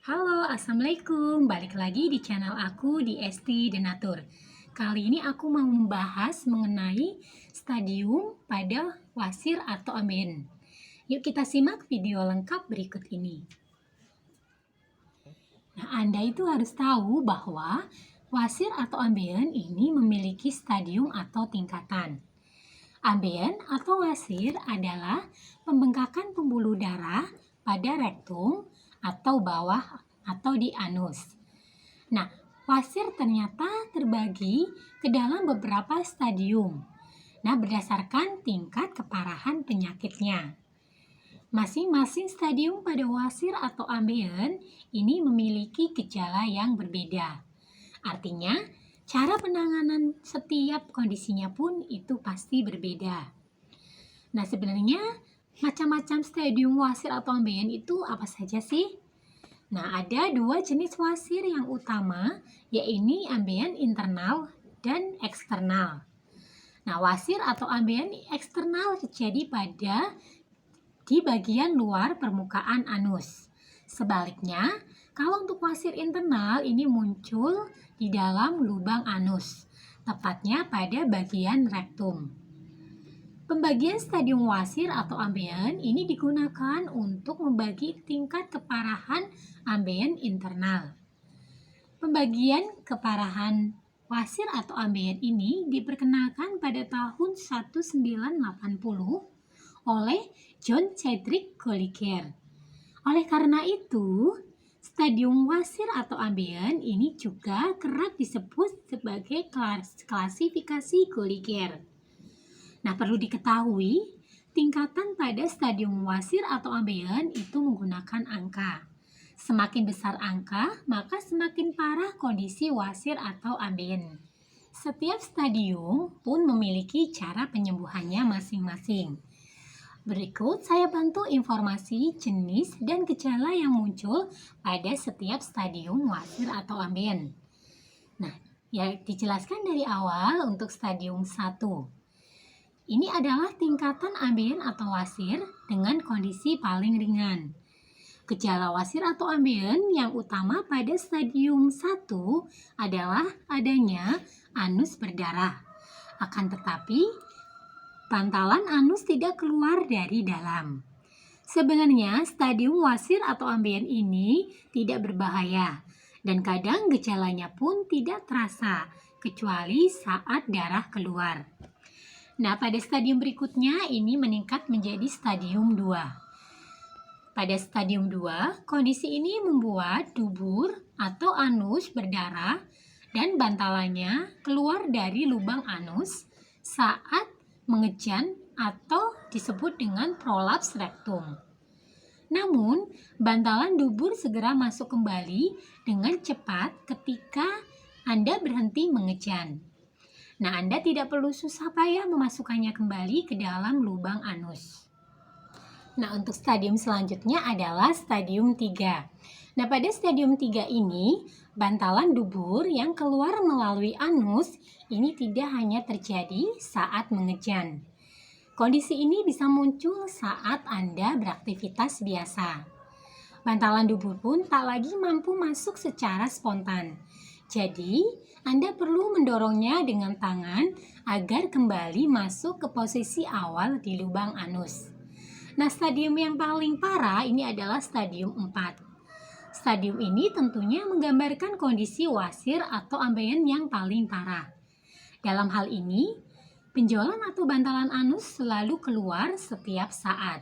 Halo, Assalamualaikum. Balik lagi di channel aku di Esti Denatur. Kali ini aku mau membahas mengenai stadium pada wasir atau ambeien. Yuk kita simak video lengkap berikut ini. Nah, Anda itu harus tahu bahwa wasir atau ambeien ini memiliki stadium atau tingkatan. Ambeien atau wasir adalah pembengkakan pembuluh darah pada rektum atau bawah atau di anus. Nah, wasir ternyata terbagi ke dalam beberapa stadium. Nah, berdasarkan tingkat keparahan penyakitnya. Masing-masing stadium pada wasir atau ambeien ini memiliki gejala yang berbeda. Artinya, cara penanganan setiap kondisinya pun itu pasti berbeda. Nah, sebenarnya macam-macam stadium wasir atau ambeien itu apa saja sih? Nah, ada dua jenis wasir yang utama, yaitu ambeien internal dan eksternal. Nah, wasir atau ambeien eksternal terjadi di bagian luar permukaan anus. Sebaliknya, kalau untuk wasir internal ini muncul di dalam lubang anus, tepatnya pada bagian rektum. Pembagian stadium wasir atau ambeien ini digunakan untuk membagi tingkat keparahan ambeien internal. Pembagian keparahan wasir atau ambeien ini diperkenalkan pada tahun 1980 oleh John Cedric Collier. Oleh karena itu, stadium wasir atau ambeien ini juga kerap disebut sebagai klasifikasi Collier. Nah, perlu diketahui, tingkatan pada stadium wasir atau ambeien itu menggunakan angka. Semakin besar angka, maka semakin parah kondisi wasir atau ambeien. Setiap stadium pun memiliki cara penyembuhannya masing-masing. Berikut saya bantu informasi jenis dan gejala yang muncul pada setiap stadium wasir atau ambeien. Nah, ya dijelaskan dari awal untuk stadium 1. Ini adalah tingkatan ambeien atau wasir dengan kondisi paling ringan. Gejala wasir atau ambeien yang utama pada stadium 1 adalah adanya anus berdarah. Akan tetapi, pantalan anus tidak keluar dari dalam. Sebenarnya, stadium wasir atau ambeien ini tidak berbahaya dan kadang gejalanya pun tidak terasa kecuali saat darah keluar. Nah, pada stadium berikutnya ini meningkat menjadi stadium 2. Pada stadium 2, kondisi ini membuat dubur atau anus berdarah dan bantalannya keluar dari lubang anus saat mengejan atau disebut dengan prolaps rektum. Namun, bantalan dubur segera masuk kembali dengan cepat ketika Anda berhenti mengejan. Nah, Anda tidak perlu susah payah memasukkannya kembali ke dalam lubang anus. Nah, untuk stadium selanjutnya adalah stadium 3. Nah, pada stadium 3 ini, bantalan dubur yang keluar melalui anus ini tidak hanya terjadi saat mengejan. Kondisi ini bisa muncul saat Anda beraktivitas biasa. Bantalan dubur pun tak lagi mampu masuk secara spontan. Jadi, Anda perlu mendorongnya dengan tangan agar kembali masuk ke posisi awal di lubang anus. Nah, stadium yang paling parah ini adalah stadium 4. Stadium ini tentunya menggambarkan kondisi wasir atau ambeien yang paling parah. Dalam hal ini, penjualan atau bantalan anus selalu keluar setiap saat.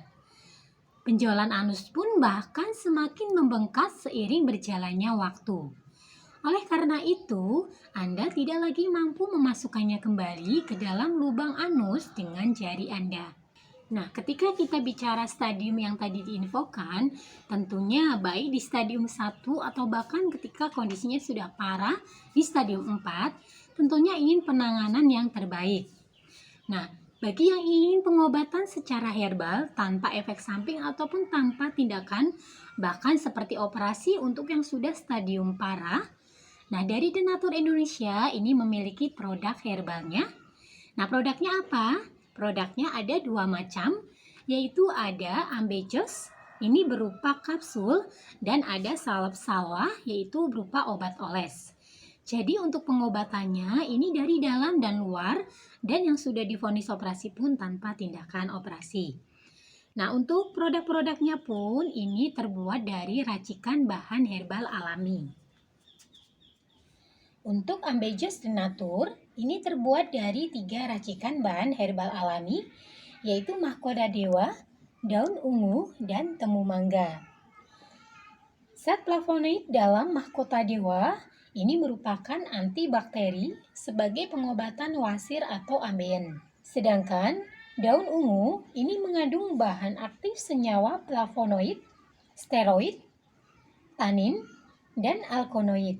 Penjualan anus pun bahkan semakin membengkak seiring berjalannya waktu. Oleh karena itu, Anda tidak lagi mampu memasukkannya kembali ke dalam lubang anus dengan jari Anda. Nah, ketika kita bicara stadium yang tadi diinfokan, tentunya baik di stadium 1 atau bahkan ketika kondisinya sudah parah di stadium 4, tentunya ingin penanganan yang terbaik. Nah, bagi yang ingin pengobatan secara herbal tanpa efek samping ataupun tanpa tindakan, bahkan seperti operasi untuk yang sudah stadium parah, nah, dari Denatur Indonesia ini memiliki produk herbalnya. Nah, produknya apa? Produknya ada dua macam, yaitu ada Ambejos Ini berupa kapsul dan ada salep salwa yaitu berupa obat oles. Jadi untuk pengobatannya ini dari dalam dan luar dan yang sudah divonis operasi pun tanpa tindakan operasi. Nah, untuk produk-produknya pun ini terbuat dari racikan bahan herbal alami. Untuk Ambejos Denatur, ini terbuat dari 3 racikan bahan herbal alami, yaitu mahkota dewa, daun ungu, dan temu mangga. Zat flavonoid dalam mahkota dewa ini merupakan antibakteri sebagai pengobatan wasir atau ambeien. Sedangkan daun ungu ini mengandung bahan aktif senyawa flavonoid, steroid, tanin, dan alkaloid.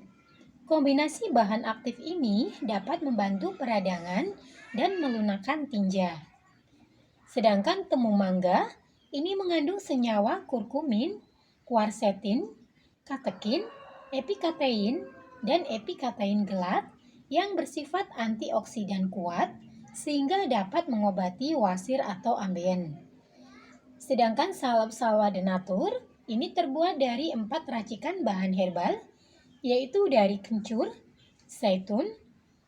Kombinasi bahan aktif ini dapat membantu peradangan dan melunakkan tinja. Sedangkan temu mangga ini mengandung senyawa kurkumin, quercetin, katekin, epikatein, dan epikatein gelap yang bersifat antioksidan kuat sehingga dapat mengobati wasir atau ambeien. Sedangkan salep salwa denatur ini terbuat dari 4 racikan bahan herbal, yaitu dari kencur, zaitun,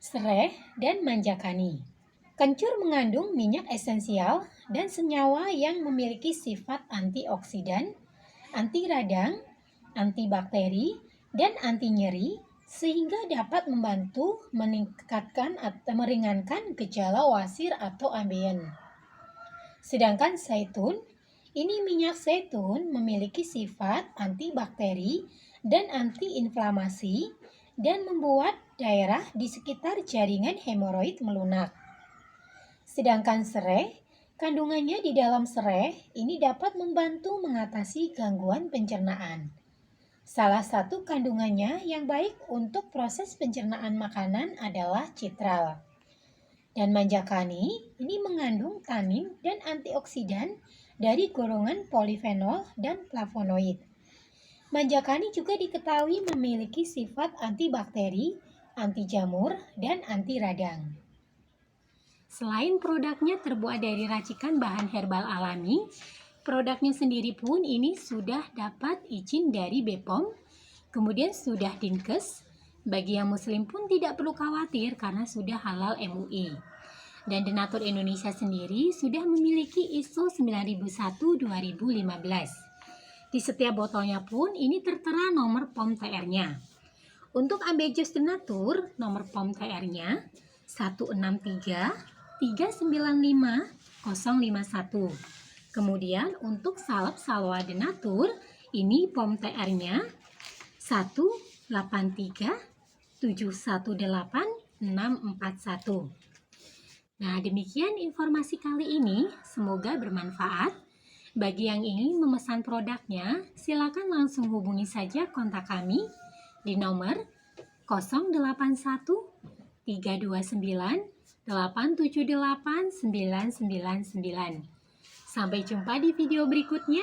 sereh, dan manjakani. Kencur mengandung minyak esensial dan senyawa yang memiliki sifat antioksidan, anti radang, antibakteri, dan anti nyeri sehingga dapat membantu meningkatkan atau meringankan gejala wasir atau ambeien. Sedangkan zaitun, ini minyak zaitun memiliki sifat antibakteri dan antiinflamasi dan membuat daerah di sekitar jaringan hemoroid melunak. Sedangkan sereh, kandungannya di dalam sereh ini dapat membantu mengatasi gangguan pencernaan. Salah satu kandungannya yang baik untuk proses pencernaan makanan adalah citral. Dan manjakani ini mengandung tanin dan antioksidan dari golongan polifenol dan flavonoid. Manjakani juga diketahui memiliki sifat antibakteri, anti jamur, dan anti radang. Selain produknya terbuat dari racikan bahan herbal alami, produknya sendiri pun ini sudah dapat izin dari BPOM, kemudian sudah Dinkes. Bagi yang muslim pun tidak perlu khawatir karena sudah halal MUI. Dan Denatur Indonesia sendiri sudah memiliki ISO 9001-2015. Di setiap botolnya pun ini tertera nomor POM TR-nya. Untuk Ambejos Denatur, nomor POM TR-nya 163-395-051. Kemudian untuk salep salwa denatur, ini POM TR-nya 183-718-641. Nah, demikian informasi kali ini. Semoga bermanfaat. Bagi yang ingin memesan produknya, silakan langsung hubungi saja kontak kami di nomor 081 329 878 999. Sampai jumpa di video berikutnya.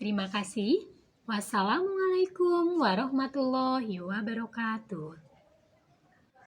Terima kasih. Wassalamualaikum warahmatullahi wabarakatuh.